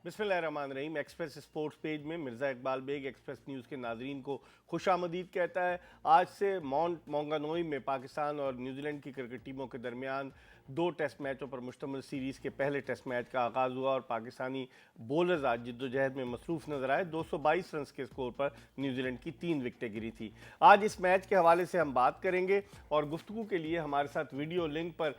बिस्मिल्लाहिर्रहमानिर्रहीम। Express sports page में Mirza Iqbal Baig Express News के नाजरीन को खुशामदीद कहता है। आज से माउंट मौंगानुई में पाकिस्तान और न्यूजीलैंड की क्रिकेट टीमों के दरमियान 2 टेस्ट मैचों पर मुश्तमिल सीरीज़ के पहले टेस्ट मैच का आगाज़ हुआ और पाकिस्तानी बॉलर्स आज जिद्दोजहद में मसरूफ़ नजर आए। 222 रन के स्कोर पर न्यूजीलैंड की 3 विकेटें गिरी थी। आज इस मैच के हवाले से हम बात करेंगे और गुफ्तगू के लिए हमारे साथ वीडियो लिंक पर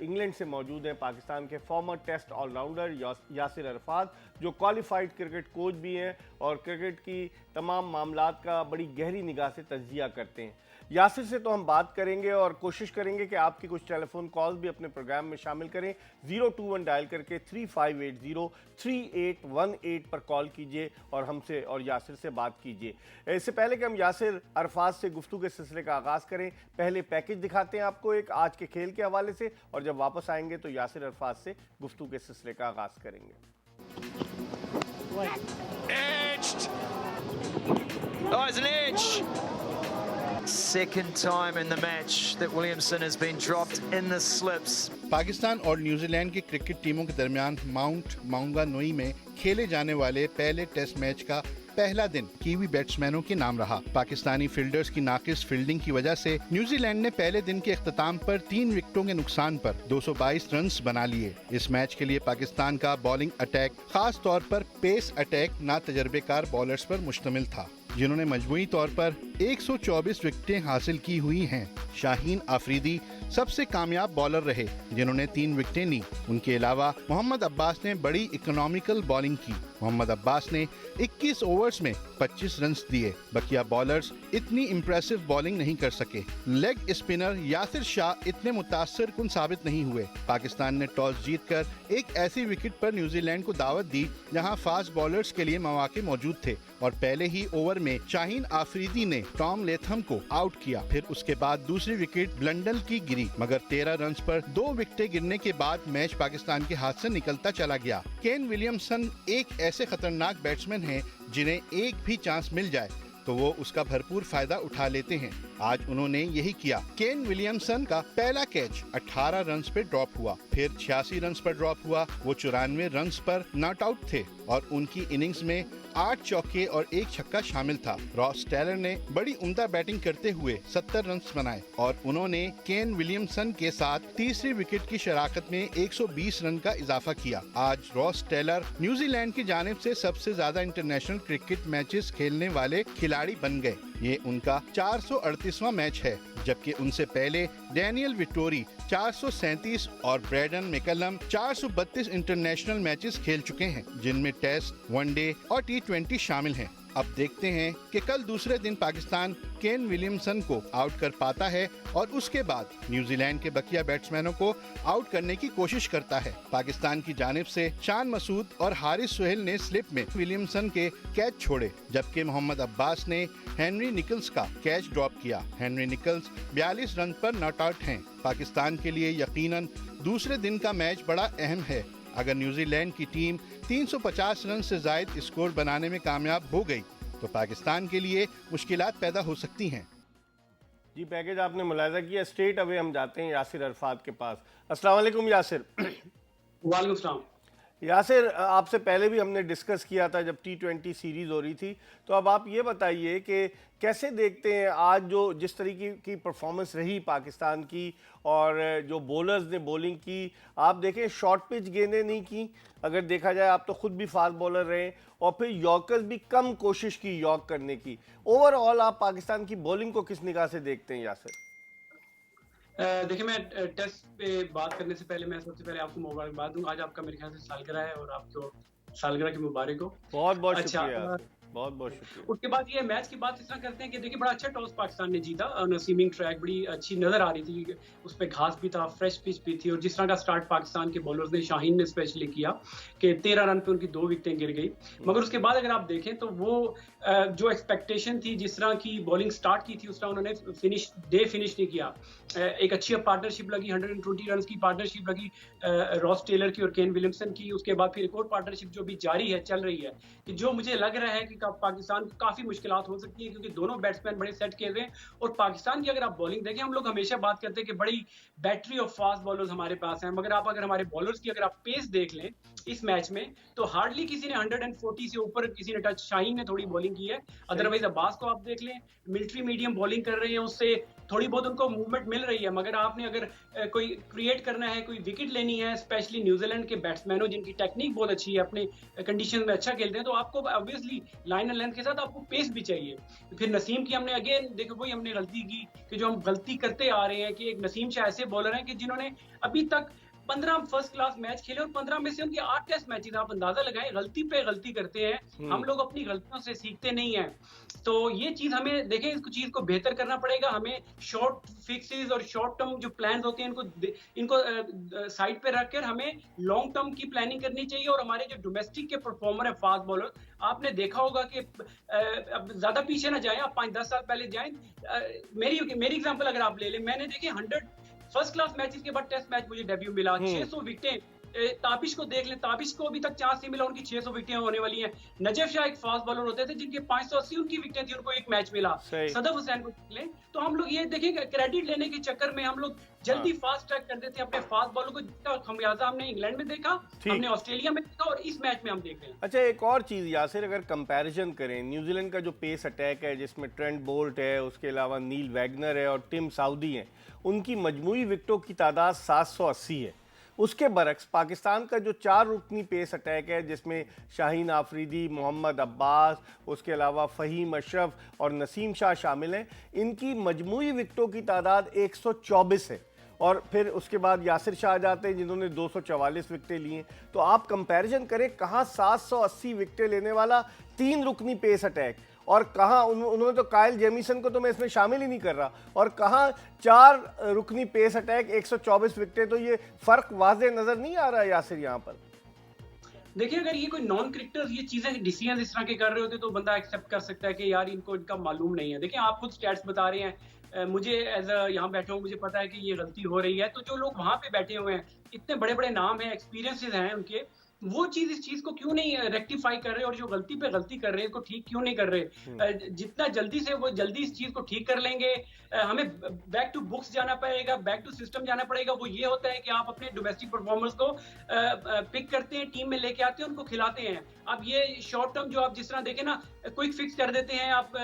इंग्लैंड से मौजूद हैं पाकिस्तान के former test allrounder Yasir Arfat, जो क्वालिफाइड क्रिकेट कोच भी हैं और क्रिकेट की तमाम मामलात का बड़ी गहरी निगाह से तज्जिया करते हैं। यासिर से तो हम बात करेंगे और कोशिश करेंगे कि आपकी कुछ टेलीफोन कॉल्स भी अपने प्रोग्राम में शामिल करें। 021 डायल करके 3580-3818 पर कॉल कीजिए और हमसे और यासिर से बात कीजिए। इससे पहले कि हम यासिर अरफात से गुफ्तगू के सिलसिले का आगाज़ करें, पहले पैकेज दिखाते हैं आपको एक आज के खेल के हवाले से, और जब वापस आएंगे तो यासिर अरफात से गुफ्तगू के सिलसिले का आगाज़ करेंगे। Edged. Oh, it's an edge. Second time in the match that Williamson has been dropped in the slips. Pakistan और न्यूजीलैंड की क्रिकेट टीमों के दरमियान माउंट मौंगानुई में खेले जाने वाले पहले टेस्ट मैच का पहला दिन कीवी बैट्समैनों के नाम रहा। पाकिस्तानी फील्डर्स की नाकिस फील्डिंग की वजह से न्यूजीलैंड ने पहले दिन के इख्तिताम पर 3 विकेटों के नुकसान पर 222 रन्स बना लिए। इस मैच के लिए पाकिस्तान का बॉलिंग अटैक खास तौर पर पेस अटैक ना तजर्बेकार बॉलर्स पर मुश्तमिल था, जिन्होंने मजमूई तौर पर 124 विकेटें हासिल की हुई हैं। शाहीन आफरीदी सबसे कामयाब बॉलर रहे, जिन्होंने 3 विकेटें ली। उनके अलावा मोहम्मद अब्बास ने बड़ी इकोनॉमिकल बॉलिंग की। मोहम्मद अब्बास ने 21 ओवर्स में 25 रन दिए। बकिया बॉलर्स इतनी इम्प्रेसिव बॉलिंग नहीं कर सके। लेग स्पिनर यासिर शाह इतने मुतासर कुन साबित नहीं हुए। पाकिस्तान ने टॉस जीतकर एक ऐसी विकेट पर न्यूजीलैंड को दावत दी जहां फास्ट बॉलर्स के लिए मौके मौजूद थे और पहले ही ओवर में शाहीन आफरीदी ने टॉम लेथम को आउट किया। फिर उसके बाद दूसरी विकेट ब्लंडल की गिरी, मगर 13 रन पर 2 विकेटें गिरने के बाद मैच पाकिस्तान के हाथ से निकलता चला गया। केन विलियमसन एक ऐसे खतरनाक बैट्समैन हैं जिन्हें एक भी चांस मिल जाए तो वो उसका भरपूर फायदा उठा लेते हैं। आज उन्होंने यही किया। केन विलियमसन का पहला कैच 18 रन पे ड्रॉप हुआ, फिर 86 रन पर ड्रॉप हुआ। वो 94 रन पर नॉट आउट थे और उनकी इनिंग्स में 8 चौके और 1 छक्का शामिल था। रॉस टेलर ने बड़ी उम्दा बैटिंग करते हुए 70 रन बनाए और उन्होंने केन विलियमसन के साथ तीसरी विकेट की शराकत में 120 रन का इजाफा किया। आज रॉस टेलर न्यूजीलैंड की जानिब से सबसे ज्यादा इंटरनेशनल क्रिकेट मैचेस खेलने वाले खिलाड़ी बन गए। ये उनका 438वां मैच है, जबकि उनसे पहले डैनियल विटोरी 437 और ब्रैडन मैकलम 432 इंटरनेशनल मैचेस खेल चुके हैं, जिनमें टेस्ट, वनडे और T20 शामिल हैं। अब देखते हैं कि कल दूसरे दिन पाकिस्तान केन विलियमसन को आउट कर पाता है और उसके बाद न्यूजीलैंड के बकिया बैट्समैनों को आउट करने की कोशिश करता है। पाकिस्तान की जानिब से शान मसूद और हारिस सोहेल ने स्लिप में विलियमसन के कैच छोड़े, जबकि मोहम्मद अब्बास ने हेनरी निकल्स का कैच ड्रॉप किया। हेनरी निकल्स 42 रन पर नॉट आउट हैं। पाकिस्तान के लिए यकीनन दूसरे दिन का मैच बड़ा अहम है। अगर न्यूजीलैंड की टीम 350 रन से जायद स्कोर बनाने में कामयाब हो गई तो पाकिस्तान के लिए मुश्किलात पैदा हो सकती हैं। जी, पैकेज आपने मुलाहिजा किया। स्ट्रेट अवे हम जाते हैं यासिर अरफात के पास। अस्सलाम वालेकुम यासिर। वालेकुम सलाम। यासिर, आपसे पहले भी हमने डिस्कस किया था जब T20 सीरीज़ हो रही थी, तो अब आप ये बताइए कि कैसे देखते हैं आज जो जिस तरीके की परफॉर्मेंस रही पाकिस्तान की और जो बॉलर्स ने बॉलिंग की। आप देखें शॉर्ट पिच गेंदें नहीं की, अगर देखा जाए आप तो खुद भी फास्ट बॉलर रहे और फिर यॉर्कर्स भी कम कोशिश की यॉर्क करने की। ओवरऑल आप पाकिस्तान की बॉलिंग को किस निगाह से देखते हैं यासिर? देखिए, मैं टेस्ट पे बात करने से पहले मैं सबसे पहले आपको मुबारकबाद दूं। आज आपका मेरे ख्याल से सालगिरह है और आपको सालगिरह की मुबारक हो। बहुत बहुत अच्छा, शुक्रिया, बहुत बहुत शुक्रिया। उसके बाद ये मैच की बात इस तरह करते हैं कि देखिए बड़ा अच्छा टॉस पाकिस्तान ने जीता और सीमिंग ट्रैक बड़ी अच्छी नजर आ रही थी, उस पर घास भी था, फ्रेश पिच भी थी और जिस तरह का स्टार्ट पाकिस्तान के बॉलर्स ने, शाहीन ने स्पेशली किया कि 13 रन पे उनकी 2 विकेटें गिर गई। मगर उसके बाद अगर आप देखें तो वो जो एक्सपेक्टेशन थी, जिस तरह की बॉलिंग स्टार्ट की थी उस तरह उन्होंने फिनिश नहीं किया। एक अच्छी पार्टनरशिप लगी, 120 रन की पार्टनरशिप लगी रॉस टेलर की और केन विलियमसन की। उसके बाद फिर एक और पार्टनरशिप जो भी जारी है, चल रही है, कि जो मुझे लग रहा है कि का पाकिस्तान को काफी मुश्किलात हो सकती है, क्योंकि दोनों बैट्समैन बड़े सेट खेल रहे हैं। और पाकिस्तान की अगर आप बॉलिंग देखें, हम लोग हमेशा बात करते हैं कि बड़ी बैटरी ऑफ फास्ट बॉलर्स हमारे पास हैं, मगर आप अगर हमारे बॉलर्स की अगर आप पेस देख लें इस मैच में, तो हार्डली किसी ने 140 से ऊपर किसी ने टच, शाहीन ने थोड़ी बॉलिंग की है, अदरवाइज अब्बास को आप देख लें मिलिट्री मीडियम बॉलिंग कर रहे हैं, उससे थोड़ी बहुत उनको मूवमेंट मिल रही है। मगर आपने अगर कोई क्रिएट करना है, कोई विकेट लेनी है, स्पेशली न्यूजीलैंड के बैट्समैनों जिनकी टेक्निक बहुत अच्छी है, अपने कंडीशन में अच्छा खेलते हैं, तो आपको ऑब्वियसली लाइन एंड लेंथ के साथ आपको पेस भी चाहिए। फिर नसीम की हमने अगेन देखो वही हमने गलती की कि जो हम गलती करते आ रहे हैं कि एक नसीम शाह ऐसे बॉलर हैं कि जिन्होंने अभी तक 15 फर्स्ट क्लास मैच खेले और 15 में से उनके 8 टेस्ट मैचेस, आप अंदाजा लगाएं, गलती पे गलती करते हैं हम लोग, अपनी गलतियों से सीखते नहीं हैं। तो ये चीज हमें देखें, इस चीज को बेहतर करना पड़ेगा। हमें शॉर्ट फिक्सेस और शॉर्ट टर्म जो प्लान्स होते हैं इनको साइड पे रखकर हमें लॉन्ग टर्म की प्लानिंग करनी चाहिए। और हमारे जो डोमेस्टिक के परफॉर्मर है फास्ट बॉलर, आपने देखा होगा कि अब ज्यादा पीछे ना जाएं, आप 5-10 साल पहले जाएं, मेरी एग्जांपल अगर आप ले लें, मैंने देखे 100 फर्स्ट क्लास मैचेस के बाद टेस्ट मैच मुझे डेब्यू मिला, 600 विकेटें। ताबिश को देख लें, ताबिश को अभी तक चांस नहीं मिला, उनकी 600 विकेटें होने वाली हैं। नजफ शाह एक फास्ट बॉलर होते थे जिनके 580 उनकी विकेटें थी, उनको एक मैच मिला। सदफ हुसैन को देख लें, तो हम लोग ये देखें क्रेडिट लेने के चक्कर में हम लोग जल्दी फास्ट ट्रैक कर देते हैं अपने फास्ट बॉलर को, जिसका खमियाजा हमने इंग्लैंड में देखा, हमने ऑस्ट्रेलिया में देखा और इस मैच में हम देख रहे हैं। अच्छा, एक और चीज़ यासिर, अगर कंपैरिजन करें न्यूजीलैंड का जो पेस अटैक है जिसमें ट्रेंट बोल्ट है, उसके अलावा नील वैगनर है और टिम साउदी हैं, उनकी मजमूई विकेटों की तादाद 780 है। उसके बरक्स पाकिस्तान का जो 4 रुकनी पेस अटैक है जिसमें शाहीन आफरीदी, मोहम्मद अब्बास, उसके अलावा फ़हीम अशरफ और नसीम शाह शामिल हैं, इनकी मजमूई विकेटों की तादाद 124 है। और फिर उसके बाद यासिर शाह आ जाते हैं जिन्होंने 244 विकेटें ली हैं। तो आप कंपैरिजन करें, कहाँ 780 विकेटें लेने वाला 3 रुकनी पेस अटैक, और कहाँ उन्होंने तो कायल जेमिसन को तो मैं इसमें शामिल ही नहीं कर रहा, और कहाँ 4 रुकनी पेस अटैक 124 विकेटें। तो ये फर्क वाज़े नजर नहीं आ रहा है यासिर यहाँ पर? देखिए, अगर ये कोई नॉन क्रिकेटर्स ये चीजें डिसीजन इस तरह के कर रहे होते तो बंदा एक्सेप्ट कर सकता है कि यार इनको इनका मालूम नहीं है। देखिए, आप खुद स्टैट्स बता रहे हैं, मुझे एज अ यहाँ बैठा हूँ, मुझे पता है कि ये गलती हो रही है। तो जो लोग वहां पे बैठे हुए हैं, इतने बड़े बड़े नाम हैं, एक्सपीरियंसेस हैं उनके, वो चीज इस चीज को क्यों नहीं रेक्टिफाई कर रहे, और जो गलती पे गलती कर रहे हैं इसको ठीक क्यों नहीं कर रहे? जितना जल्दी से वो जल्दी इस चीज को ठीक कर लेंगे। हमें बैक टू बुक्स जाना पड़ेगा, बैक टू सिस्टम जाना पड़ेगा। वो ये होता है कि आप अपने डोमेस्टिक परफॉर्मर्स को पिक करते हैं, टीम में लेके आते हैं, उनको खिलाते हैं। अब ये शॉर्ट टर्म जो आप जिस तरह देखें ना, क्विक फिक्स कर देते हैं आप,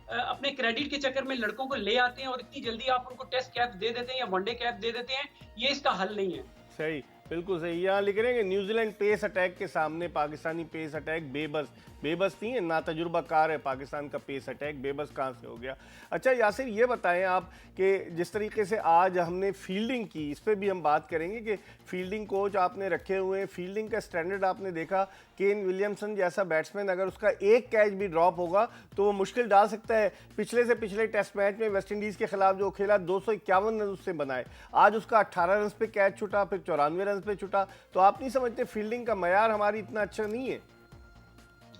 अपने क्रेडिट के चक्कर में लड़कों को ले आते हैं और इतनी जल्दी आप उनको टेस्ट कैप दे देते हैं या वनडे कैप दे देते हैं, ये इसका हल नहीं है। सही, बिल्कुल सही। यहाँ लिख रहे हैं कि न्यूजीलैंड पेस अटैक के सामने पाकिस्तानी पेस अटैक बेबस नहीं है, ना तजुर्बाकार है पाकिस्तान का पेस अटैक, बेबस कहाँ से हो गया? अच्छा यासिर, ये बताएं आप कि जिस तरीके से आज हमने फील्डिंग की, इस पर भी हम बात करेंगे कि फील्डिंग कोच आपने रखे हुए हैं, फील्डिंग का स्टैंडर्ड आपने देखा। केन विलियमसन जैसा बैट्समैन अगर उसका एक कैच भी ड्रॉप होगा तो वो मुश्किल डाल सकता है। पिछले से पिछले टेस्ट मैच में वेस्ट इंडीज़ के खिलाफ जो खेला, 251 रन उससे बनाए, आज उसका 18 रन पे कैच छूटा, फिर 94 रन पे छूटा। तो आप नहीं समझते फील्डिंग का मयार हमारी इतना अच्छा नहीं है?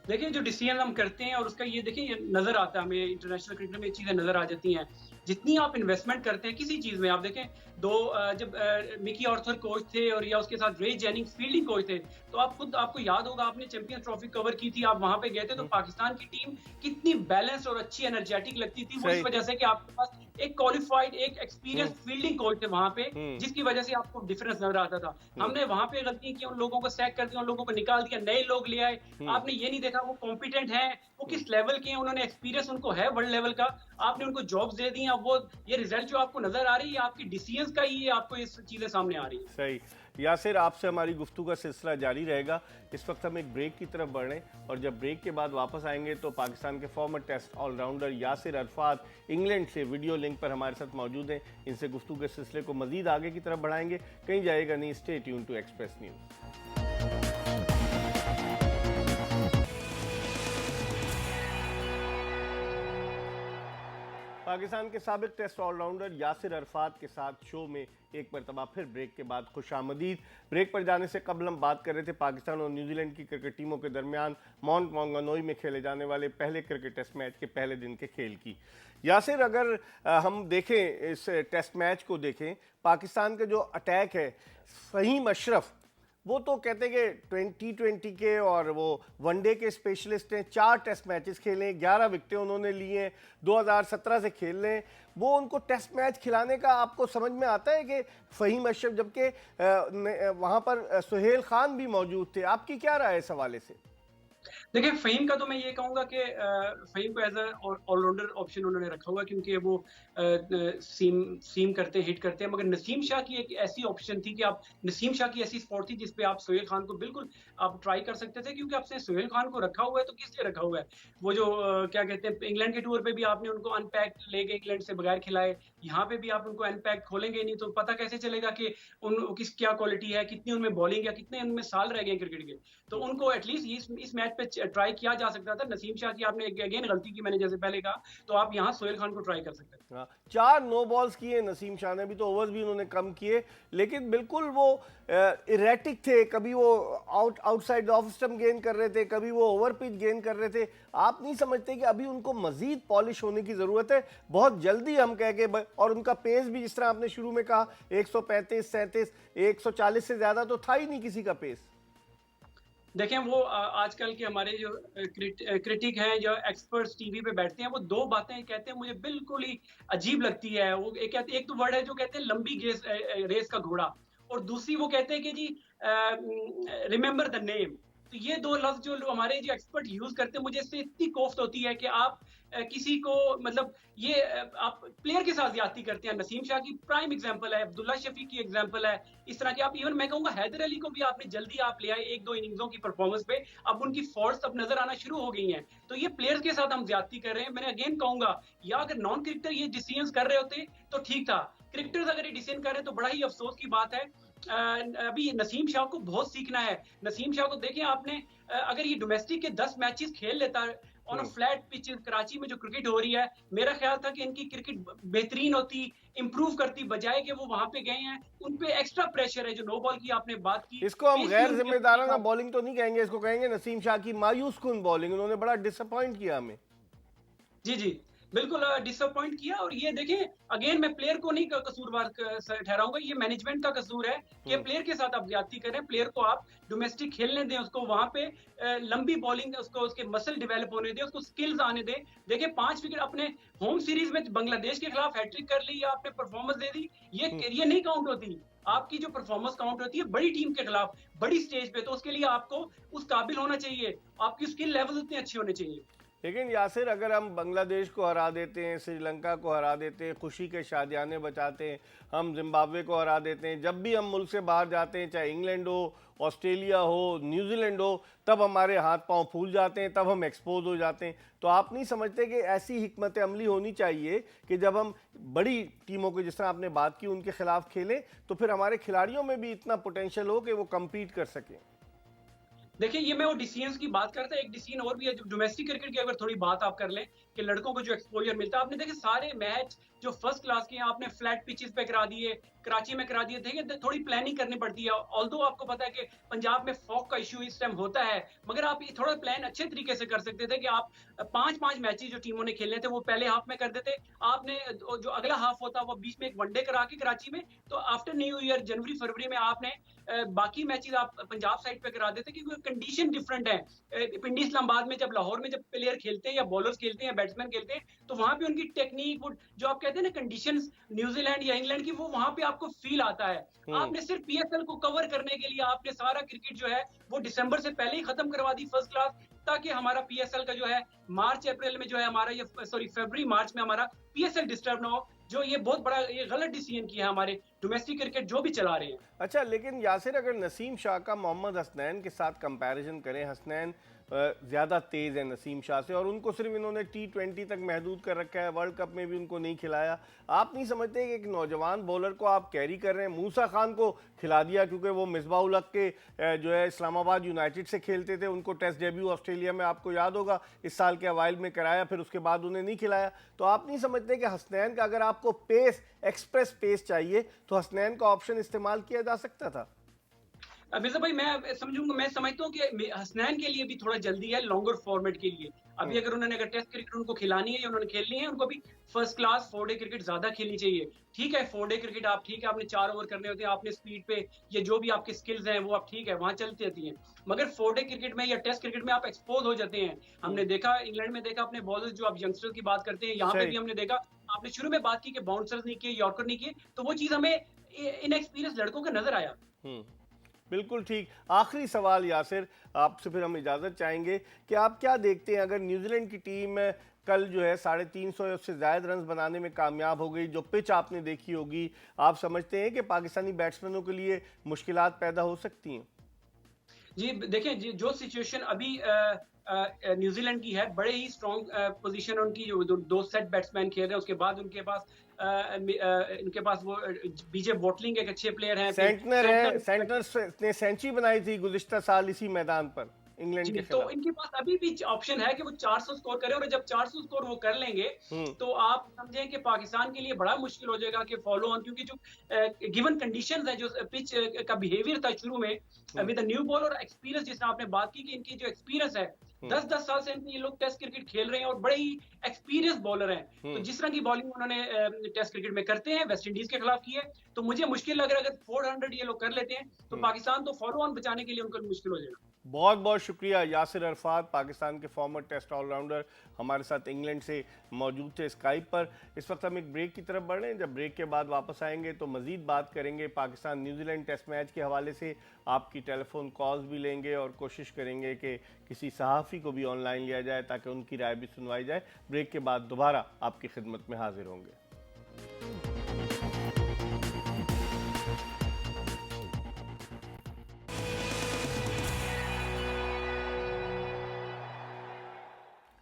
देखिए, जो डिसीजन हम करते हैं और उसका ये देखिए नजर आता है हमें, इंटरनेशनल क्रिकेट में ये चीजें नजर आ जाती हैं। जितनी आप इन्वेस्टमेंट करते हैं किसी चीज में, आप देखें जब मिकी आर्थर कोच थे और या उसके साथ रे जेनिंग्स फील्डिंग कोच थे, तो आपको याद होगा, आपने चैंपियंस ट्रॉफी कवर की थी, आप वहां पे गए थे, तो पाकिस्तान की टीम कितनी बैलेंस और अच्छी एनर्जेटिक लगती थी। वो इस वजह से कि आपके पास एक क्वालिफाइड, एक एक्सपीरियंस फील्डिंग कोच थे वहां पे, जिसकी वजह से आपको डिफरेंस नजर आता था। हमने वहां पे गलती की, उन लोगों को सैक कर दिया, उन लोगों को निकाल दिया, नए लोग ले आए। आपने ये नहीं देखा वो कॉम्पिटेंट है, वो किस लेवल के हैं, उन्होंने एक्सपीरियंस उनको है वर्ल्ड लेवल का, आपने उनको जॉब्स दे दी। अब वो ये रिजल्ट जो आपको नजर आ रही है आपकी डिसीजंस का ही, आपको ये चीजें सामने आ रही है। सही। यासिर, आपसे हमारी गुफ्तगू का सिलसिला जारी रहेगा। इस वक्त हम एक ब्रेक की तरफ बढ़ रहे हैं और जब ब्रेक के बाद वापस आएंगे तो पाकिस्तान के former test allrounder Yasir Arafat England से वीडियो लिंक पर हमारे साथ मौजूद हैं। इनसे गुफ्तगू के सिलसिले को मजीद आगे की तरफ बढ़ाएंगे, कहीं जाएगा नहीं। Stay tune to Express News. Pakistan के साबिक टेस्ट ऑलराउंडर यासिर अरफात के साथ शो में एक मरतबा फिर ब्रेक के बाद खुशामदीद। ब्रेक पर जाने से कबल हम बात कर रहे थे पाकिस्तान और न्यूजीलैंड की क्रिकेट टीमों के दरमियान माउंट मॉन्गानोई में खेले जाने वाले पहले क्रिकेट टेस्ट मैच के पहले दिन के खेल की। यासिर, अगर हम देखें इस टेस्ट मैच को देखें, पाकिस्तान का जो अटैक है, फ़हीम अशरफ वो तो कहते हैं कि T20 के और वो वनडे के स्पेशलिस्ट हैं, 4 टेस्ट मैचेस खेले, 11 विकेटें उन्होंने ली हैं, 2017 से खेल रहे हैं। वो उनको टेस्ट मैच खिलाने का आपको समझ में आता है कि फ़हीम अशरफ, जबकि वहाँ पर सुहेल खान भी मौजूद थे, आपकी क्या राय है इस हवाले से? देखिए फ़हीम का तो मैं ये कहूँगा कि फ़हीम को एज़ अ ऑलराउंडर ऑप्शन उन्होंने रखा हुआ है, क्योंकि वो सीम करते हैं, हिट करते हैं। मगर नसीम शाह की एक ऐसी ऑप्शन थी कि आप नसीम शाह की ऐसी स्पॉट थी जिस पे आप सोहेल खान को बिल्कुल आप ट्राई कर सकते थे, क्योंकि आपने सोहेल खान को रखा हुआ है तो किस लिए रखा हुआ है? वो जो क्या कहते हैं, इंग्लैंड के टूर पे भी आपने उनको अनपैक्ड ले गए इंग्लैंड से बगैर खिलाए, यहाँ पे भी आप उनको अनपैक्ड खोलेंगे नहीं तो पता कैसे चलेगा कि किस क्या क्वालिटी है, कितनी उनमें बॉलिंग है, कितने उनमें साल रह गए क्रिकेट के। तो उनको एटलीस्ट इस मैच पे ट्राई किया जा सकता था। नसीम शाह की आपने अगेन गलती की, मैंने जैसे पहले कहा, तो आप यहाँ सोहेल खान को ट्राई कर सकते हैं। हाँ, 4 नो बॉल्स किए नसीम शाह ने भी, तो ओवर्स भी उन्होंने कम किए, लेकिन बिल्कुल वो इरेटिक थे। कभी वो आउटसाइड ऑफ स्टंप गेंद कर रहे थे, कभी वो ओवर पिच गेंद कर रहे थे। आप नहीं समझते कि अभी उनको मजीद पॉलिश होने की ज़रूरत है? बहुत जल्दी हम कह के, और उनका पेस भी जिस तरह आपने शुरू में कहा 135, 37, 140 से ज़्यादा तो था ही नहीं किसी का पेस। देखें, वो आजकल के हमारे जो क्रिटिक हैं, जो एक्सपर्ट्स टीवी पे बैठते हैं, वो 2 बातें कहते हैं मुझे बिल्कुल ही अजीब लगती है। वो एक तो वर्ड है जो कहते हैं लंबी रेस का घोड़ा, और दूसरी वो कहते हैं कि जी रिमेंबर द नेम। तो ये 2 लफ्ज जो हमारे जो एक्सपर्ट यूज करते हैं, मुझे इससे इतनी कोफ्त होती है कि आप किसी को मतलब ये आप प्लेयर के साथ ज्यादती करते हैं। नसीम शाह की प्राइम एग्जांपल है, अब्दुल्ला शफी की एग्जांपल है। इस तरह के आप इवन मैं कहूंगा हैदर अली को भी आपने जल्दी आप ले आए 1-2 इनिंग्सों की परफॉर्मेंस पे, अब उनकी फॉल्ट्स अब नजर आना शुरू हो गई हैं। तो ये प्लेयर्स के साथ हम ज्यादती कर रहे हैं। मैंने अगेन कहूंगा, या अगर नॉन क्रिकेटर ये डिसीजंस कर रहे होते तो ठीक था, क्रिकेटर्स अगर ये डिसीजन कर रहे हैं तो बड़ा ही अफसोस की बात है। अभी नसीम शाह को बहुत सीखना है। नसीम शाह को देखें आपने, अगर ये डोमेस्टिक के 10 मैचेस खेल लेता है on a flat pitch, Karachi में जो क्रिकेट हो रही है, मेरा ख्याल था कि इनकी क्रिकेट बेहतरीन होती, इंप्रूव करती, बजाय कि वो वहां पे गए हैं। उन पे एक्स्ट्रा प्रेशर है। जो नो बॉल की आपने बात की, इसको हम गैर जिम्मेदाराना बॉलिंग तो नहीं कहेंगे, इसको कहेंगे नसीम शाह की मायूस कुन बॉलिंग। उन्होंने बड़ा डिसअपॉइंट किया हमें। जी बिल्कुल डिसअपॉइंट किया। और ये देखें, अगेन मैं प्लेयर को नहीं कसूरवार ठहराऊंगा, ये मैनेजमेंट का कसूर है कि प्लेयर के साथ आप ज्यादती करें। प्लेयर को आप डोमेस्टिक खेलने दें, उसको वहां पे लंबी बॉलिंग, उसको उसके मसल डेवलप होने दें, उसको स्किल्स आने दें। देखिए 5 विकेट अपने होम सीरीज में बांग्लादेश के खिलाफ हैट्रिक कर ली या आपने परफॉर्मेंस दे दी, ये नहीं काउंट होती। आपकी जो परफॉर्मेंस काउंट होती है बड़ी टीम के खिलाफ, बड़ी स्टेज पे, तो उसके लिए आपको उस काबिल होना चाहिए, आपकी स्किल लेवल उतने अच्छे होने चाहिए। लेकिन यासिर, अगर हम बांग्लादेश को हरा देते हैं, श्रीलंका को हरा देते हैं, खुशी के शादियाने बचाते हैं, हम जिम्बाब्वे को हरा देते हैं, जब भी हम मुल्क से बाहर जाते हैं, चाहे इंग्लैंड हो, ऑस्ट्रेलिया हो, न्यूजीलैंड हो, तब हमारे हाथ पांव फूल जाते हैं, तब हम एक्सपोज हो जाते हैं। तो आप नहीं समझते कि ऐसी हिकमत अमली होनी चाहिए कि जब हम बड़ी टीमों की, जिस तरह आपने बात की, उनके खिलाफ खेलें, तो फिर हमारे खिलाड़ियों में भी इतना पोटेंशियल हो कि वो कम्पीट कर सकें? देखिए, ये मैं वो डिसीजंस की बात करता है, एक डिसीजन और भी है जो डोमेस्टिक क्रिकेट की अगर थोड़ी बात आप कर लें कि लड़कों को जो एक्सपोजर मिलता है। आपने देखे सारे मैच जो फर्स्ट क्लास के हैं आपने फ्लैट पिचेस पे करा दिए, कराची में करा दिए। देखिए थोड़ी प्लानिंग करनी पड़ती है। ऑल्दो आपको पता है कि पंजाब में फॉग का इशू इस टाइम होता है, मगर आप ये थोड़ा प्लान अच्छे तरीके से कर सकते थे कि आप 5-5 मैचेस जो टीमों ने खेलने थे वो पहले हाफ में कर देते। आपने जो अगला हाफ होता वो बीच में एक वनडे करा के कराची में, तो आफ्टर न्यू ईयर जनवरी फरवरी में आपने बाकी मैचेस आप पंजाब साइड पे करा देते, क्योंकि कंडीशन डिफरेंट है। पिंडी इस्लामाबाद में जब लाहौर में जब प्लेयर खेलते हैं या बॉलर्स खेलते हैं या बैट्समैन खेलते हैं, तो वहां पे उनकी टेक्निक, वो जो आप कहते हैं ना कंडीशंस न्यूजीलैंड या इंग्लैंड की, वो वहां पे आपको फील आता है। आपने सिर्फ पीएसएल को कवर करने के लिए आपने सारा क्रिकेट जो है वो दिसंबर से पहले ही खत्म करवा दी फर्स्ट क्लास, ताकि हमारा पीएसएल का जो है मार्च अप्रैल में जो है हमारा ये फरवरी मार्च में हमारा पीएसएल डिस्टर्ब ना हो। जो ये बहुत बड़ा ये गलत डिसीजन किया है हमारे डोमेस्टिक क्रिकेट जो भी चला रहे हैं। अच्छा, लेकिन यासिर, अगर नसीम शाह का मोहम्मद हसनैन के साथ कंपैरिजन करें, हसनैन ज़्यादा तेज़ है नसीम शाह से, और उनको सिर्फ इन्होंने T20 तक महदूद कर रखा है, वर्ल्ड कप में भी उनको नहीं खिलाया। आप नहीं समझते कि एक नौजवान बॉलर को आप कैरी कर रहे हैं? मूसा खान को खिला दिया क्योंकि वो मिसबाह उल हक के जो है इस्लामाबाद यूनाइटेड से खेलते थे, उनको टेस्ट डेब्यू ऑस्ट्रेलिया में आपको याद होगा इस साल के अवाइल में कराया, फिर उसके बाद उन्हें नहीं खिलाया। तो आप नहीं समझते कि हसनैन का, अगर आपको पेस, एक्सप्रेस पेस चाहिए, तो हसनैन का ऑप्शन इस्तेमाल किया जा सकता था? मिर्जा भाई, मैं समझता हूँ कि हसनैन के लिए भी थोड़ा जल्दी है लॉन्गर फॉर्मेट के लिए। अभी अगर उन्होंने टेस्ट क्रिकेट उनको खिलानी है या उन्होंने खेलनी है, उनको भी फर्स्ट क्लास 4 डे क्रिकेट ज्यादा खेलनी चाहिए। ठीक है 4 डे क्रिकेट आप ठीक है आपने 4 ओवर करने होते हैं, आपने स्पीड पे ये जो भी आपके स्किल्स हैं वो आप ठीक है वहां चलती रहती हैं, मगर 4 डे क्रिकेट में या टेस्ट क्रिकेट में आप एक्सपोज हो जाते हैं। हमने देखा इंग्लैंड में देखा अपने बॉलर्स जो आप यंगस्टर्स की बात करते हैं, यहाँ पे सही। भी हमने देखा, आपने शुरू में बात की कि बाउंसर्स नहीं किए, यॉर्कर नहीं किए, तो वो चीज हमें इनएक्सपीरियंस लड़कों का नजर आया। बिल्कुल ठीक। आखिरी सवाल यासिर, आपसे फिर हम इजाज़त चाहेंगे कि आप क्या देखते हैं अगर न्यूजीलैंड की टीम कल जो है 350 या उससे ज़्यादा रन बनाने में कामयाब हो गई, जो पिच आपने देखी होगी, आप समझते हैं कि पाकिस्तानी बैट्समैनों के लिए मुश्किलात पैदा हो सकती हैं? जी देखें जी, जो सिचुएशन अभी न्यूजीलैंड की है, बड़े ही स्ट्रॉन्ग पोजीशन उनकी, जो दो सेट बैट्समैन खेल रहे हैं, उसके बाद उनके पास इनके पास वो बीजे बॉटलिंग एक अच्छे प्लेयर हैं, सेंटनर है, सेंटनर ने सेंचुरी बनाई थी गुज़िश्ता साल इसी मैदान पर इंग्लैंड के तो खिलाफ। इनके पास अभी भी ऑप्शन है कि वो 400 स्कोर करें, और जब 400 स्कोर वो कर लेंगे तो आप समझें कि पाकिस्तान के लिए बड़ा मुश्किल हो जाएगा कि फॉलो ऑन, क्योंकि जो गिवन कंडीशंस है, जो पिच का बिहेवियर था शुरू में विद न्यू बॉल और एक्सपीरियंस, जिस तरह आपने बात की कि इनकी जो एक्सपीरियंस है 10-10 साल से ये लोग टेस्ट क्रिकेट खेल रहे हैं और बड़े ही एक्सपीरियंस बॉलर हैं, तो जिस तरह की बॉलिंग उन्होंने टेस्ट क्रिकेट में करते हैं, वेस्ट इंडीज के खिलाफ की है, तो मुझे मुश्किल लग रहा है अगर 400 ये लोग कर लेते हैं तो पाकिस्तान तो फॉलो ऑन बचाने के लिए उनको मुश्किल हो जाएगा। बहुत बहुत शुक्रिया यासिर अरफात, पाकिस्तान के फॉर्मर टेस्ट ऑलराउंडर, हमारे साथ इंग्लैंड से मौजूद थे स्काइप पर। इस वक्त हम एक ब्रेक की तरफ बढ़ रहे हैं, जब ब्रेक के बाद वापस आएंगे तो मज़ीद बात करेंगे पाकिस्तान न्यूजीलैंड टेस्ट मैच के हवाले से, आपकी टेलीफोन कॉल्स भी लेंगे और कोशिश करेंगे कि किसी सहाफ़ी को भी ऑनलाइन लिया जाए ताकि उनकी राय भी सुनवाई जाए। ब्रेक के बाद दोबारा आपकी खिदमत में हाजिर होंगे।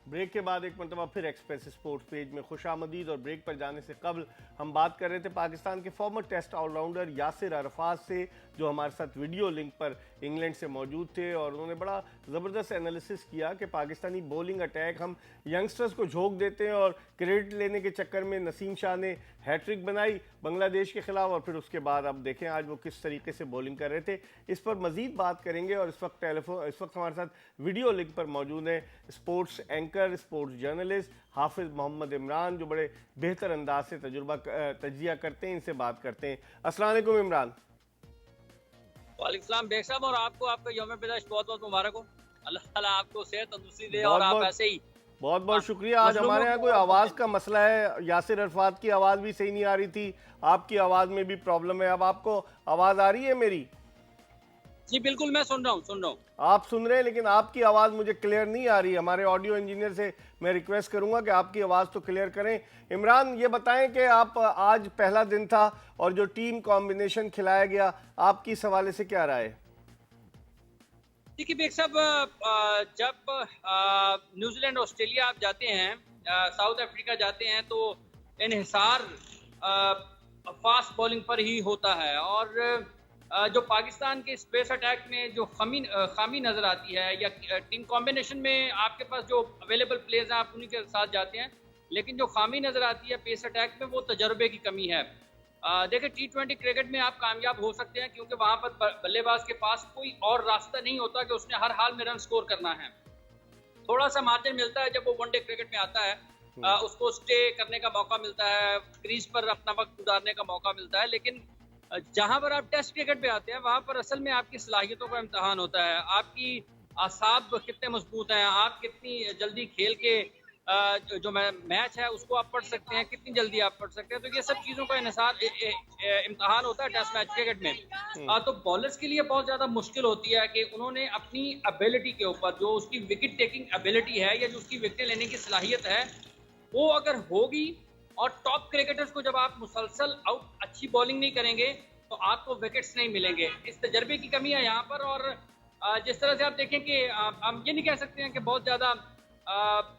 ब्रेक के बाद एक मरतबा फिर एक्सप्रेस स्पोर्ट्स पेज में खुशामदीद। और ब्रेक पर जाने से कबल हम बात कर रहे थे पाकिस्तान के former test allrounder Yasir Arfat से, जो हमारे साथ वीडियो लिंक पर इंग्लैंड से मौजूद थे, और उन्होंने बड़ा ज़बरदस्त एनालिसिस किया कि पाकिस्तानी बॉलिंग अटैक हम यंगस्टर्स को झोंक देते हैं, और क्रेडिट लेने के चक्कर में नसीम शाह ने हैट्रिक बनाई बांग्लादेश के खिलाफ, और फिर उसके बाद अब देखें आज वो किस तरीके से बॉलिंग कर रहे थे। इस पर मज़ीद बात करेंगे। और इस वक्त हमारे साथ वीडियो लिंक पर मौजूद हैं स्पोर्ट्स एंकर, स्पोर्ट्स जर्नलिस्ट हाफिज मोहम्मद इमरान, जो बड़े बेहतर अंदाज से तजिया करते हैं, इनसे बात करते हैं। अस्सलाम वालेकुम इमरान। वालेकुम सलाम बेग साहब, और आपको आपका यौम पैदाइश बहुत बहुत मुबारक हो। अल्लाह ताला आपको सेहत तंदुरुस्ती दे, और आप ऐसे ही बहुत बहुत शुक्रिया। आज हमारे यहाँ कोई आवाज़ का मसला है, यासिर अरफात की आवाज़ भी सही नहीं आ रही थी, आपकी आवाज़ में भी प्रॉब्लम है। अब आपको आवाज़ आ रही है मेरी? जी बिल्कुल, मैं सुन रहा हूँ। आप सुन रहे हैं, लेकिन आपकी आवाज़ मुझे क्लियर नहीं आ रही। हमारे ऑडियो इंजीनियर से मैं रिक्वेस्ट करूंगा कि आपकी आवाज़ तो क्लियर करें। इमरान, ये बताएं कि आप आज पहला दिन था और जो टीम कॉम्बिनेशन खिलाया गया, आपकी इस हवाले से क्या राय है? देखिए बेग साहब, जब न्यूजीलैंड ऑस्ट्रेलिया आप जाते हैं, साउथ अफ्रीका जाते हैं, तो इन्हिसार फास्ट बॉलिंग पर ही होता है, और जो पाकिस्तान के स्पेस अटैक में जो खामी नज़र आती है, या टीम कॉम्बिनेशन में आपके पास जो अवेलेबल प्लेयर्स हैं आप उन्हीं के साथ जाते हैं, लेकिन जो खामी नज़र आती है पेस अटैक में, वो तजर्बे की कमी है। देखिए T20 क्रिकेट में आप कामयाब हो सकते हैं क्योंकि वहाँ पर बल्लेबाज के पास कोई और रास्ता नहीं होता कि उसने हर हाल में रन स्कोर करना है। थोड़ा सा मार्जिन मिलता है जब वो वनडे क्रिकेट में आता है, उसको स्टे करने का मौका मिलता है, क्रीज पर अपना वक्त गुजारने का मौका मिलता है, लेकिन जहां पर आप टेस्ट क्रिकेट पे आते हैं वहां पर असल में आपकी सलाहियतों का इम्तिहान होता है, आपकी आसाब कितने मजबूत हैं, आप कितनी जल्दी खेल के जो मैच है उसको आप पढ़ सकते हैं, कितनी जल्दी आप पढ़ सकते हैं। तो ये सब चीज़ों का इम्तिहान होता है टेस्ट मैच क्रिकेट में। तो बॉलर्स के लिए बहुत ज़्यादा मुश्किल होती है कि उन्होंने अपनी एबिलिटी के ऊपर, जो उसकी विकेट टेकिंग एबिलिटी है या जो उसकी विकेट लेने की सलाहियत है, वो अगर होगी, और टॉप क्रिकेटर्स को जब आप मुसलसल आउट अच्छी बॉलिंग नहीं करेंगे तो आपको विकेट्स नहीं मिलेंगे। इस तजर्बे की कमी है यहाँ पर। और जिस तरह से आप देखें कि हम ये नहीं कह सकते हैं कि बहुत ज़्यादा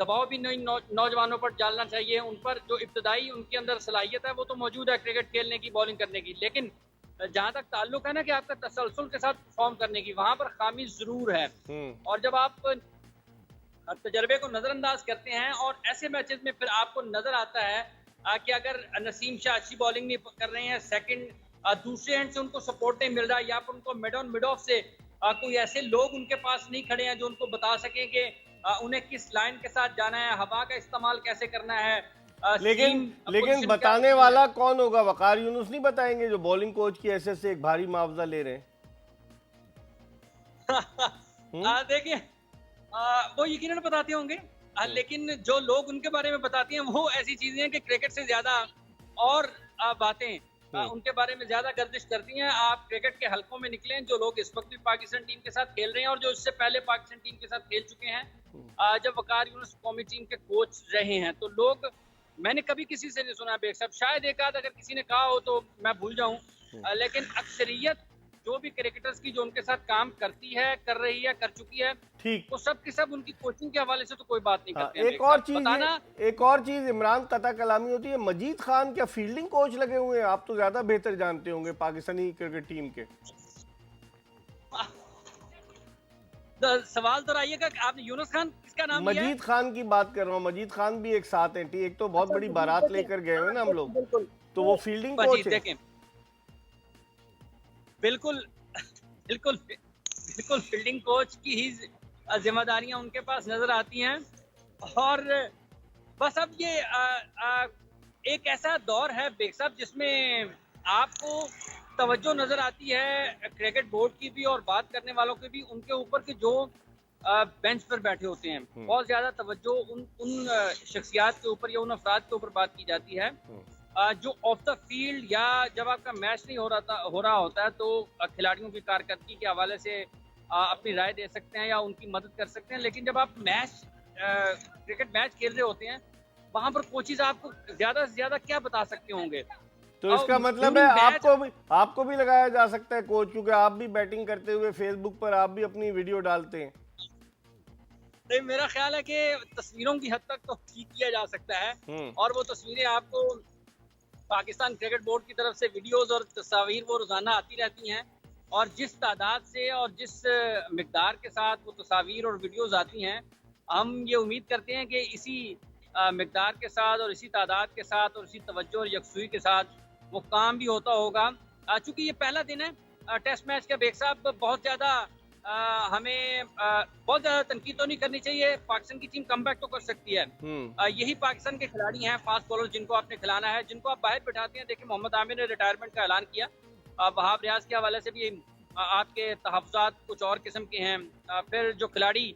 दबाव भी नहीं नौजवानों पर डालना चाहिए, उन पर जो इब्तदाई उनके अंदर सलाहियत है वो तो मौजूद है क्रिकेट खेलने की, बॉलिंग करने की, लेकिन जहाँ तक ताल्लुक है ना कि आपका तसलसल के साथ परफॉर्म करने की, वहाँ पर खामी ज़रूर है। और जब आप तजर्बे को नज़रअंदाज करते हैं और ऐसे मैचेस में फिर आपको नज़र आता है कि अगर नसीम शाह अच्छी बॉलिंग नहीं कर रहे हैं, सेकंड दूसरे एंड से उनको सपोर्ट नहीं मिल रहा, या फिर उनको मिड ऑन मिड ऑफ से कोई ऐसे लोग उनके पास नहीं खड़े हैं जो उनको बता सकें कि उन्हें किस लाइन के साथ जाना है, हवा का इस्तेमाल कैसे करना है। लेकिन लेकिन बताने वाला कौन होगा? वकार यूनुस नहीं बताएंगे जो बॉलिंग कोच की हैसियत से एक भारी मुआवजा ले रहे हैं? देखिए वो यकीनन बताते होंगे, लेकिन जो लोग उनके बारे में बताते हैं वो ऐसी चीजें हैं कि क्रिकेट से ज्यादा और बातें उनके बारे में ज्यादा गर्दिश करती हैं। आप क्रिकेट के हलकों में निकलें, जो लोग इस वक्त भी पाकिस्तान टीम के साथ खेल रहे हैं और जो इससे पहले पाकिस्तान टीम के साथ खेल चुके हैं, जब वकार यूनुस कौमी टीम के कोच रहे हैं, तो लोग, मैंने कभी किसी से नहीं सुना बेग साहब, शायद एक आध अगर किसी ने कहा हो तो मैं भूल जाऊं, लेकिन अक्सरियत जो भी क्रिकेटर्स की जो उनके साथ काम करती है, कर रही है, कर चुकी है, ठीक, वो सब की सब उनकी कोचिंग के हवाले से तो कोई बात नहीं करते हैं। एक और चीज इमरान कता कलामी होती है, मजीद खान क्या फील्डिंग कोच लगे हुए हैं? आप तो ज्यादा बेहतर जानते होंगे पाकिस्तानी क्रिकेट टीम के। तो सवाल तो आइएगा, आपने यूनुस खान किसका नाम लिया है? मजीद खान की बात कर रहा हूँ, मजीद खान भी एक साथ हैं। एक तो बहुत बड़ी बारात लेकर गए हुए ना हम लोग, तो वो फील्डिंग कोच है। देखें, बिल्कुल बिल्कुल बिल्कुल फील्डिंग कोच की ही जिम्मेदारियां उनके पास नजर आती हैं। और बस अब ये एक ऐसा दौर है बेग साहब जिसमें आपको तवज्जो नजर आती है क्रिकेट बोर्ड की भी और बात करने वालों की भी, उनके ऊपर के जो बेंच पर बैठे होते हैं, बहुत ज्यादा तवज्जो उन शख्सियात के ऊपर या उन अफराद के ऊपर बात की जाती है जो ऑफ द फील्ड या जब आपका मैच नहीं हो रहा होता है तो खिलाड़ियों की कारकर्दगी के हवाले से अपनी राय दे सकते हैं या उनकी मदद कर सकते हैं। लेकिन जब आप क्रिकेट मैच खेल रहे होते हैं, वहां पर कोचेज आपको ज्यादा से ज्यादा क्या बता सकते होंगे? तो इसका मतलब है आपको भी लगाया जा सकता है कोच, क्योंकि आप भी बैटिंग करते हुए फेसबुक पर आप भी अपनी वीडियो डालते हैं। नहीं, मेरा ख्याल है कि तस्वीरों की हद तक तो ठीक किया जा सकता है, और वो तस्वीरें आपको पाकिस्तान क्रिकेट बोर्ड की तरफ से वीडियोस और तस्वीर वो रोजाना आती रहती हैं, और जिस तादाद से और जिस मिकदार के साथ वो तस्वीर और वीडियोस आती हैं, हम ये उम्मीद करते हैं कि इसी मिकदार के साथ और इसी तादाद के साथ और इसी तवज्जो और यकसुई के साथ वो काम भी होता होगा। चूंकि ये पहला दिन है टेस्ट मैच का बेग साहब, बहुत ज़्यादा हमें बहुत ज़्यादा तनकीद तो नहीं करनी चाहिए। पाकिस्तान की टीम कमबैक तो कर सकती है। यही पाकिस्तान के खिलाड़ी हैं फास्ट बॉलर जिनको आपने खिलाना है, जिनको आप बाहर बैठाते हैं। देखिए, मोहम्मद आमिर ने रिटायरमेंट का ऐलान किया, वहाब रियाज के हवाले से भी आपके तहफ़्फ़ुज़ात कुछ और किस्म के हैं। फिर जो खिलाड़ी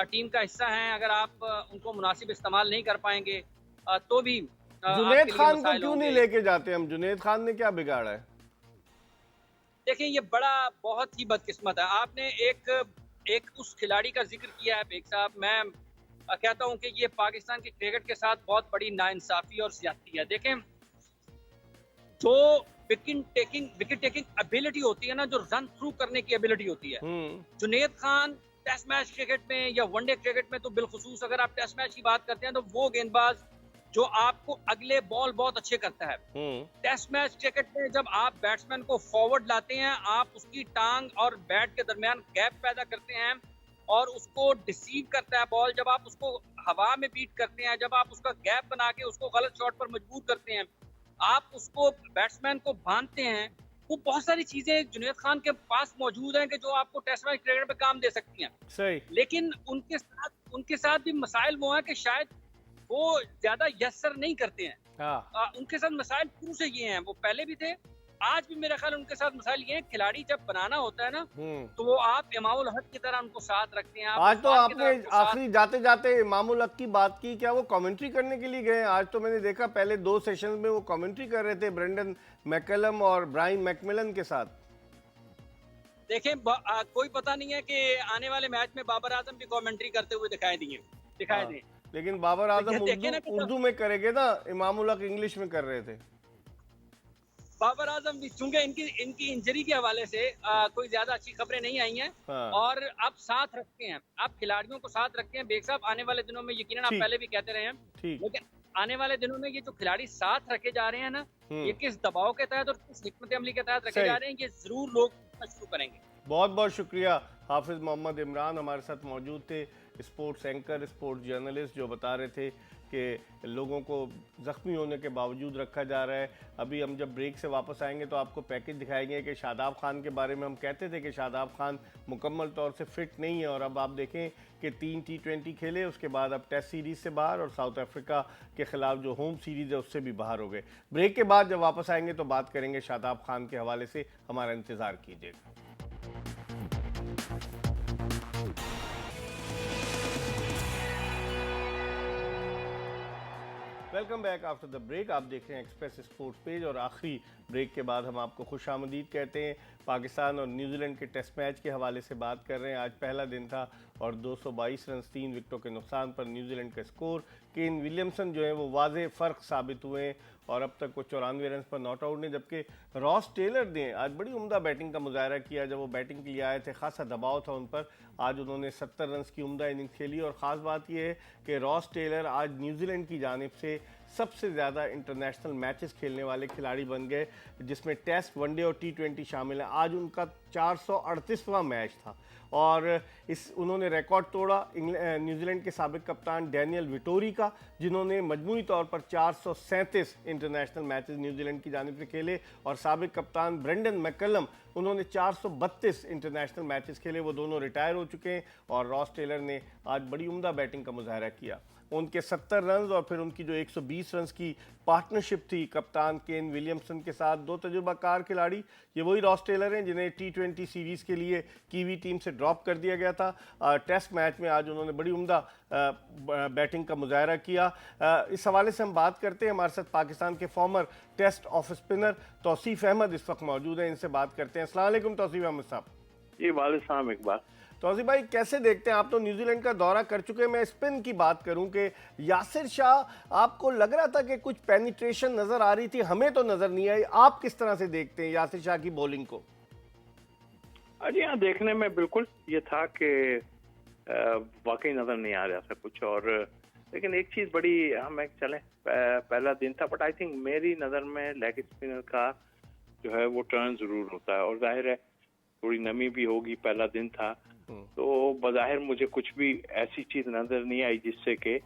टीम का हिस्सा हैं, अगर आप उनको मुनासिब इस्तेमाल नहीं कर पाएंगे तो भी जुनैद खान को क्यों नहीं लेके जाते हम? जुनैद खान ने क्या बिगाड़ा है? देखिए, ये बहुत ही बदकिस्मत है। आपने एक उस खिलाड़ी का जिक्र किया है बेग साहब, मैं कहता हूं कि ये पाकिस्तान के क्रिकेट के साथ बहुत बड़ी नाइंसाफी और ज्यादती है। देखें, जो विकेट टेकिंग एबिलिटी होती है ना, जो रन थ्रू करने की एबिलिटी होती है, Junaid Khan test match cricket में या वनडे क्रिकेट में तो बिलखुसूस अगर आप टेस्ट मैच की बात करते हैं तो वो गेंदबाज जो आपको अगले बॉल बहुत अच्छे करता है। टेस्ट मैच क्रिकेट में जब आप बैट्समैन को फॉरवर्ड लाते हैं, आप उसकी टांग और बैट के दरमियान गैप पैदा करते हैं और उसको डिसीव करता है बॉल। जब आप उसको हवा में बीट करते हैं, जब आप उसका गैप बना के उसको गलत शॉट पर मजबूर करते हैं, आप उसको बैट्समैन को बांधते हैं, वो बहुत सारी चीजें जुनैद खान के पास मौजूद हैं कि जो आपको टेस्ट मैच क्रिकेट में काम दे सकती हैं। सही। लेकिन उनके साथ भी मसाइल वो हैं कि शायद वो ज्यादा यस्सर नहीं करते हैं। उनके साथ मसाइल शुरू से ये हैं, वो पहले भी थे, आज भी मेरा ख्याल उनके साथ मसाइल ये हैं। खिलाड़ी जब बनाना होता है ना, तो वो आप इमामुल हक की तरह उनको साथ रखते हैं। आज तो आपने आखिरी जाते जाते इमामुल हक की बात की, क्या वो कमेंट्री करने के लिए गए? आज तो मैंने देखा पहले 2 सेशंस में वो कमेंट्री कर रहे थे ब्रेंडन मैकलम और ब्रायन मैकमिलन के साथ। देखें, कोई पता नहीं है कि आने वाले मैच में बाबर आजम भी कमेंट्री करते हुए दिखाई दें। लेकिन बाबर आजम उर्दू में करेंगे ना, इमामुल हक इंग्लिश में कर रहे थे। बाबर आजम भी, चूंकि इनकी इंजरी के हवाले से कोई ज्यादा अच्छी खबरें नहीं आई हैं और आप साथ रखते हैं, आप खिलाड़ियों को साथ रखते हैं बेग साहब। आने वाले दिनों में यकीनन आप पहले भी कहते रहे हैं, लेकिन आने वाले दिनों में ये जो खिलाड़ी साथ रखे जा रहे हैं ना, ये किस दबाव के तहत और किस हिकमत अमली के तहत रखे जा रहे हैं, ये जरूर लोग शुरू करेंगे। बहुत बहुत शुक्रिया। हाफिज मोहम्मद इमरान हमारे साथ मौजूद थे स्पोर्ट्स एंकर, स्पोर्ट्स जर्नलिस्ट, जो बता रहे थे कि लोगों को ज़ख्मी होने के बावजूद रखा जा रहा है। अभी हम जब ब्रेक से वापस आएंगे तो आपको पैकेज दिखाएंगे कि शादाब खान के बारे में हम कहते थे कि शादाब खान मुकम्मल तौर से फिट नहीं है, और अब आप देखें कि 3 T20 खेले, उसके बाद अब टेस्ट सीरीज़ से बाहर, और साउथ अफ्रीका के ख़िलाफ़ जो होम सीरीज़ है उससे भी बाहर हो गए। ब्रेक के बाद जब वापस आएंगे तो बात करेंगे शादाब खान के हवाले से, हमारा इंतज़ार कीजिएगा। Welcome back after the break. आप देख रहे हैं एक्सप्रेस स्पोर्ट्स पेज, और आखिरी ब्रेक के बाद हम आपको खुशामदीद कहते हैं। पाकिस्तान और न्यूजीलैंड के टेस्ट मैच के हवाले से बात कर रहे हैं। आज पहला दिन था और 222 रन 3 विकेटों के नुकसान पर न्यूजीलैंड का स्कोर। केन विलियमसन जो है वो वाज़े फ़र्क साबित हुए हैं और अब तक वो 94 रन पर नॉट आउट ने, जबकि रॉस टेलर ने आज बड़ी उम्दा बैटिंग का मुजाहरा किया। जब वो बैटिंग के लिए आए थे खासा दबाव था उन पर, आज उन्होंने 70 रन की उम्दा इनिंग्स खेली। और ख़ास बात यह है कि रॉस टेलर आज न्यूजीलैंड की जानिब से सबसे ज़्यादा इंटरनेशनल मैचेस खेलने वाले खिलाड़ी बन गए, जिसमें टेस्ट, वनडे और T20 शामिल है। आज उनका 438वां मैच था और उन्होंने रिकॉर्ड तोड़ा न्यूजीलैंड के साबिक कप्तान डैनियल विटोरी का, जिन्होंने मजमूई तौर पर 437 इंटरनेशनल मैचेस न्यूजीलैंड की जानिब से खेले, और साबिक कप्तान ब्रेंडन मैकलम, उन्होंने 432 इंटरनेशनल मैचेस खेले। वो दोनों रिटायर हो चुके हैं और रॉस टेलर ने आज बड़ी उम्दा बैटिंग का मुजाहरा किया। उनके 70 रन और फिर उनकी जो 120 रन की पार्टनरशिप थी कप्तान केन विलियमसन के साथ, दो तजुर्बाकार खिलाड़ी, ये वही रॉस टेलर हैं जिन्हें T20 सीरीज़ के लिए कीवी टीम से ड्रॉप कर दिया गया था। टेस्ट मैच में आज उन्होंने बड़ी उम्दा बैटिंग का मुजाहरा किया। इस हवाले से हम बात करते हैं। हमारे साथ पाकिस्तान के former test off spinner Tauseef Ahmed इस वक्त मौजूद हैं, इनसे बात करते हैं। अस्सलाम वालेकुम तौसीफ अहमद साहब। जी वालेकुम इकबाल। तौसीफ भाई, कैसे देखते हैं, आप तो न्यूजीलैंड का दौरा कर चुके हैं। मैं स्पिन की बात करूं कि यासिर शाह, आपको लग रहा था कि कुछ पेनिट्रेशन नजर आ रही थी, हमें तो नजर नहीं आई। आप किस तरह से देखते हैं यासिर शाह की बॉलिंग को? जी हाँ, देखने में बिल्कुल ये था कि वाकई नजर नहीं आ रहा था कुछ, और लेकिन एक चीज बड़ी हम चले पहला दिन था, बट आई थिंक मेरी नजर में लेग स्पिनर का जो है वो टर्न जरूर होता है, और जाहिर है थोड़ी नमी भी होगी, पहला दिन था, तो बज़ाहिर मुझे कुछ भी ऐसी चीज नजर नहीं आई जिससे कि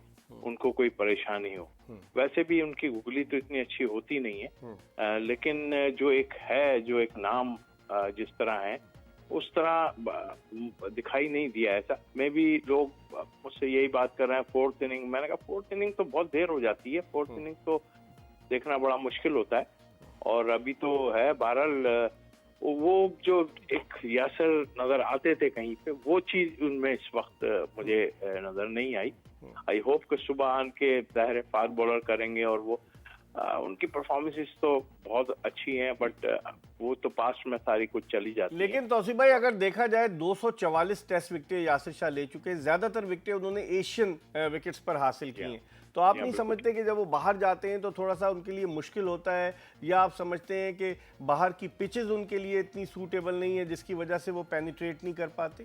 उनको कोई परेशानी हो। वैसे भी उनकी गुगली तो इतनी अच्छी होती नहीं है, लेकिन जो एक नाम जिस तरह है उस तरह दिखाई नहीं दिया ऐसा। मे भी लोग मुझसे यही बात कर रहे हैं 4th इनिंग। मैंने कहा 4th इनिंग तो बहुत देर हो जाती है, 4th इनिंग तो देखना बड़ा मुश्किल होता है, और अभी तो है। बहरहाल वो जो एक यासर नजर आते थे कहीं पे, वो चीज उनमें इस वक्त मुझे नजर नहीं आई। आई होप कि सुबह आन के जाहिर फास्ट बॉलर करेंगे, और वो उनकी परफॉर्मेंसेस तो बहुत अच्छी हैं, बट वो तो पास्ट में सारी कुछ चली जाती है। लेकिन तौसीफ भाई, अगर देखा जाए 244 टेस्ट विकेटें यासिर शाह ले चुके हैं, ज्यादातर विकेटें उन्होंने एशियन विकेट्स पर हासिल की हैं। तो आप नहीं समझते कि जब वो बाहर जाते हैं तो थोड़ा सा उनके लिए मुश्किल होता है, या आप समझते हैं कि बाहर की पिचेस उनके लिए इतनी सूटेबल नहीं है जिसकी वजह से वो पेनिट्रेट नहीं कर पाते?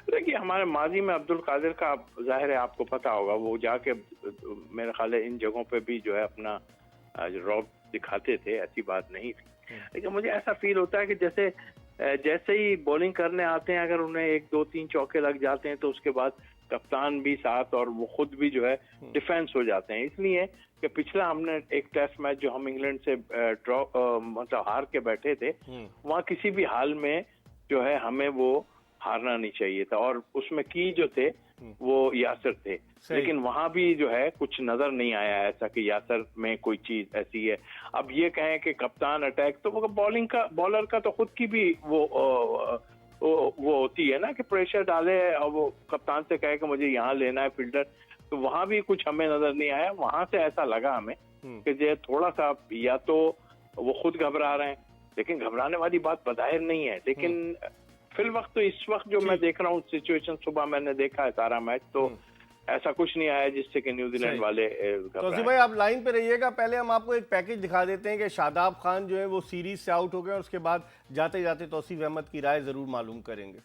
देखिए, हमारे माजी में अब्दुल कादिर का जाहिर है आपको पता होगा, वो जाके मेरे ख्याल है इन जगहों पे भी जो है अपना रॉब दिखाते थे, ऐसी बात नहीं थी। लेकिन मुझे ऐसा फील होता है कि जैसे ही बॉलिंग करने आते हैं, अगर उन्हें 1, 2, 3 चौके लग जाते हैं तो उसके बाद कप्तान भी साथ और वो खुद भी जो है डिफेंस हो जाते हैं। इसलिए कि पिछला हमने एक टेस्ट मैच जो हम इंग्लैंड से मतलब हार के बैठे थे, वहाँ किसी भी हाल में जो है हमें वो हारना नहीं चाहिए था, और उसमें की जो थे वो यासर थे। लेकिन वहां भी जो है कुछ नजर नहीं आया ऐसा कि यासर में कोई चीज ऐसी है। अब ये कहें कि कप्तान अटैक, तो वो बॉलर का तो खुद की भी वो होती है ना कि प्रेशर डाले और वो कप्तान से कहे कि मुझे यहाँ लेना है फील्डर, तो वहां भी कुछ हमें नजर नहीं आया। वहां से ऐसा लगा हमें कि जो थोड़ा सा या तो वो खुद घबरा रहे हैं, लेकिन घबराने वाली बात बज़ाहिर नहीं है। लेकिन फिल वक्त तो इस वक्त जो मैं देख रहा हूँ सिचुएशन, सुबह मैंने देखा है सारा मैच, तो ऐसा कुछ नहीं आया जिससे कि न्यूजीलैंड वाले तौसीफ भाई, आप लाइन पे रहिएगा, पहले हम आपको एक पैकेज दिखा देते हैं कि शादाब खान जो है वो सीरीज से आउट हो गए, और उसके बाद जाते जाते तौसीफ अहमद की राय जरूर मालूम करेंगे।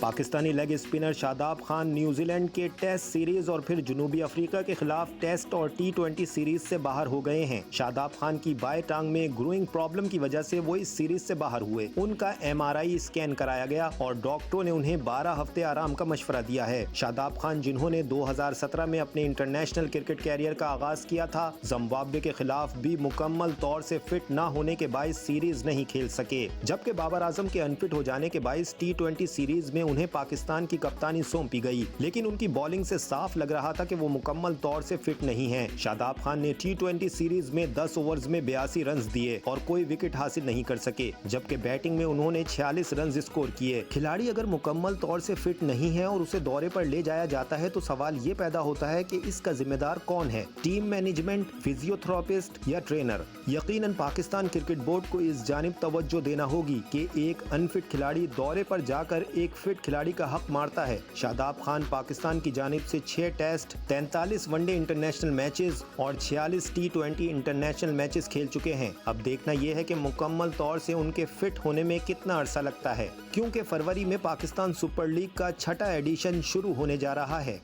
Pakistani leg spinner Shadab Khan New Zealand के टेस्ट सीरीज और फिर जनूबी अफ्रीका के खिलाफ टेस्ट और T20 सीरीज से बाहर हो गए हैं। शादाब खान की बाएं टांग में ग्रोइंग प्रॉब्लम की वजह से वो इस सीरीज से बाहर हुए। उनका MRI स्कैन कराया गया और डॉक्टरों ने उन्हें 12 हफ्ते आराम का मशवरा दिया है। शादाब खान जिन्होंने 2017 में अपने इंटरनेशनल क्रिकेट कैरियर का आगाज किया था, जिम्बाब्वे के खिलाफ भी मुकम्मल तौर से फिट न होने के बायस सीरीज नहीं खेल सके, जबकि बाबर आजम के अनफिट हो जाने के बायस T20 सीरीज में उन्हें पाकिस्तान की कप्तानी सौंपी गई। लेकिन उनकी बॉलिंग से साफ लग रहा था कि वो मुकम्मल तौर से फिट नहीं हैं। शादाब खान ने T20 सीरीज में 10 ओवर्स में 82 रन दिए और कोई विकेट हासिल नहीं कर सके, जबकि बैटिंग में उन्होंने 46 रन स्कोर किए। खिलाड़ी अगर मुकम्मल तौर से फिट नहीं है और उसे दौरे पर ले जाया जाता है तो सवाल ये पैदा होता है कि इसका जिम्मेदार कौन है, टीम मैनेजमेंट, फिजियोथेरेपिस्ट या ट्रेनर। यकीनन पाकिस्तान क्रिकेट बोर्ड को इस जानिब तवज्जो देना होगी कि एक अनफिट खिलाड़ी दौरे पर जाकर एक फिट खिलाड़ी का हक मारता है। शादाब खान पाकिस्तान की जानिब से 6 टेस्ट, 43 वनडे इंटरनेशनल मैचेस और 46 T20 इंटरनेशनल मैचेस खेल चुके हैं। अब देखना यह है कि मुकम्मल तौर से उनके फिट होने में कितना अरसा लगता है, क्योंकि फरवरी में पाकिस्तान सुपर लीग का 6ठा एडिशन शुरू होने जा रहा है।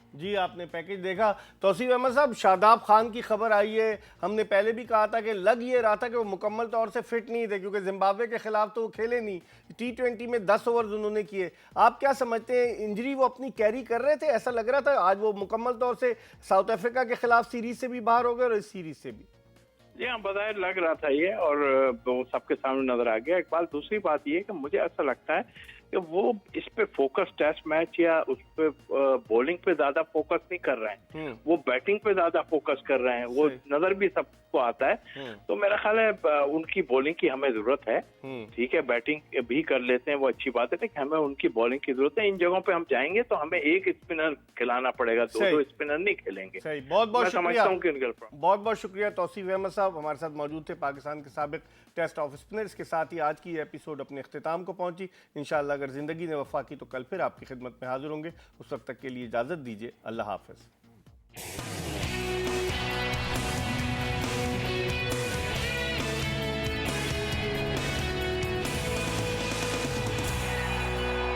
जी, आपने पैकेज देखा। तौसीफ अहमद साहब, शादाब खान की खबर आई है, हमने पहले भी कहा था कि लग ये रहा था कि वो मुकम्मल तौर से फिट नहीं थे, क्योंकि जिम्बाब्वे के खिलाफ तो वो खेले नहीं, T20 में 10 ओवर्स उन्होंने किए। आप क्या समझते हैं, इंजरी वो अपनी कैरी कर रहे थे? ऐसा लग रहा था आज वो मुकम्मल तौर से साउथ अफ्रीका के खिलाफ सीरीज से भी बाहर हो गए और इस सीरीज से भी। जी हाँ, बताया लग रहा था ये, और वो सबके सामने नजर आ गया। इकबाल, दूसरी बात ये कि मुझे ऐसा लगता है कि वो इस पे फोकस टेस्ट मैच या उस पे बॉलिंग पे ज्यादा फोकस नहीं कर रहे हैं, वो बैटिंग पे ज्यादा फोकस कर रहे हैं। वो नजर भी सबको आता है। तो मेरा ख्याल है उनकी बॉलिंग की हमें जरूरत है। ठीक है, बैटिंग भी कर लेते हैं, वो अच्छी बात है, लेकिन हमें उनकी बॉलिंग की जरूरत है। इन जगहों पे हम जाएंगे तो हमें एक स्पिनर खिलाना पड़ेगा, दो स्पिनर नहीं खेलेंगे। सही, बहुत बहुत शुक्रिया। बहुत बहुत शुक्रिया तौसीफ अहमद साहब हमारे साथ मौजूद थे, पाकिस्तान के साबिक टेस्ट ऑफ स्पिनर। इसके साथ ही आज की ये एपिसोड अपने इख्तिताम को पहुंची। इंशाअल्लाह अगर जिंदगी ने वफा की तो कल फिर आपकी खिदमत में हाजिर होंगे। उस वक्त तक के लिए इजाजत दीजिए। अल्लाह हाफिज।